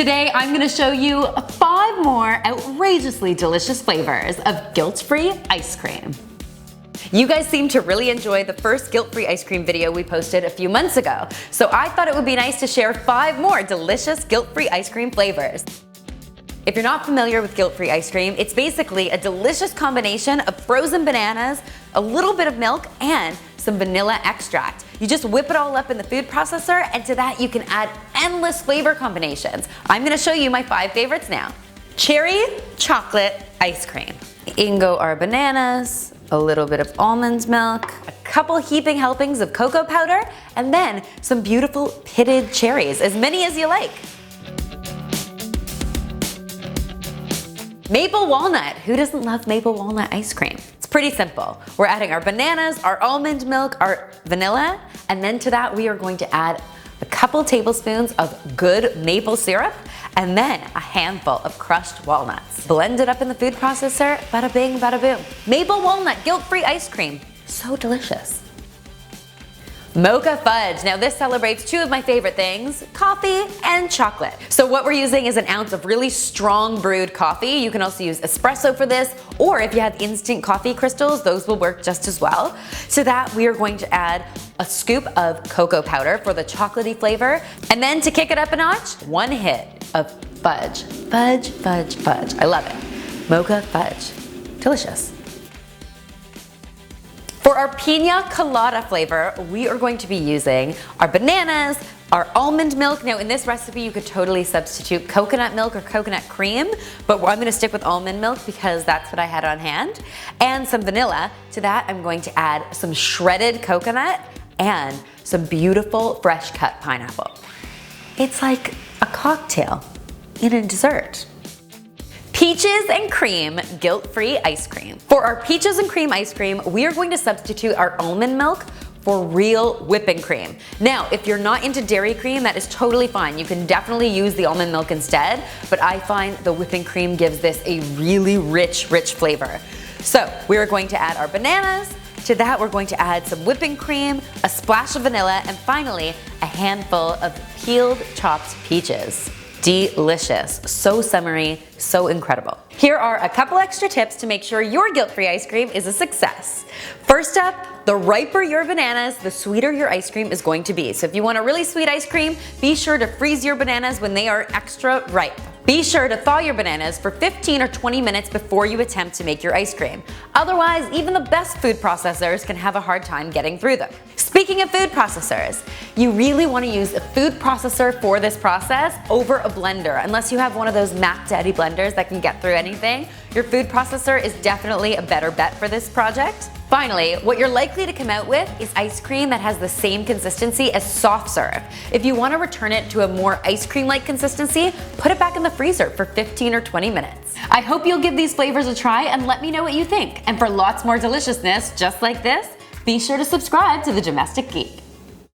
Today, I'm gonna show you 5 more outrageously delicious flavors of guilt-free ice cream. You guys seem to really enjoy the first guilt-free ice cream video we posted a few months ago, so I thought it would be nice to share 5 more delicious guilt-free ice cream flavors. If you're not familiar with guilt-free ice cream, it's basically a delicious combination of frozen bananas, a little bit of milk, and some vanilla extract. You just whip it all up in the food processor, and to that you can add endless flavor combinations. I'm gonna show you my 5 favorites now. Cherry chocolate ice cream. In go our bananas, a little bit of almond milk, a couple heaping helpings of cocoa powder, and then some beautiful pitted cherries, as many as you like. Maple walnut. Who doesn't love maple walnut ice cream? It's pretty simple. We're adding our bananas, our almond milk, our vanilla, and then to that we are going to add a couple tablespoons of good maple syrup and then a handful of crushed walnuts. Blend it up in the food processor, bada bing, bada boom. Maple walnut guilt-free ice cream. So delicious. Mocha Fudge. Now this celebrates 2 of my favorite things, coffee and chocolate. So what we're using is an ounce of really strong brewed coffee. You can also use espresso for this, or if you have instant coffee crystals, those will work just as well. To that we are going to add a scoop of cocoa powder for the chocolatey flavor, and then to kick it up a notch, 1 hit of fudge. Fudge, fudge, fudge. I love it. Mocha Fudge. Delicious. For our Pina Colada flavor, we are going to be using our bananas, our almond milk. Now in this recipe, you could totally substitute coconut milk or coconut cream, but I'm gonna stick with almond milk because that's what I had on hand. And some vanilla. To that, I'm going to add some shredded coconut and some beautiful fresh cut pineapple. It's like a cocktail in a dessert. Peaches and cream guilt-free ice cream. For our peaches and cream ice cream, we are going to substitute our almond milk for real whipping cream. Now, if you're not into dairy cream, that is totally fine. You can definitely use the almond milk instead, but I find the whipping cream gives this a really rich flavor. So we are going to add our bananas. To that, we're going to add some whipping cream, a splash of vanilla, and finally, a handful of peeled chopped peaches. Delicious, so summery, so incredible. Here are a couple extra tips to make sure your guilt-free ice cream is a success. First up, the riper your bananas, the sweeter your ice cream is going to be. So if you want a really sweet ice cream, be sure to freeze your bananas when they are extra ripe. Be sure to thaw your bananas for 15 or 20 minutes before you attempt to make your ice cream. Otherwise, even the best food processors can have a hard time getting through them. Speaking of food processors, you really want to use a food processor for this process over a blender. Unless you have one of those Mac Daddy blenders that can get through anything, your food processor is definitely a better bet for this project. Finally, what you're likely to come out with is ice cream that has the same consistency as soft serve. If you want to return it to a more ice cream-like consistency, put it back in the freezer for 15 or 20 minutes. I hope you'll give these flavors a try and let me know what you think. And for lots more deliciousness just like this, be sure to subscribe to The Domestic Geek.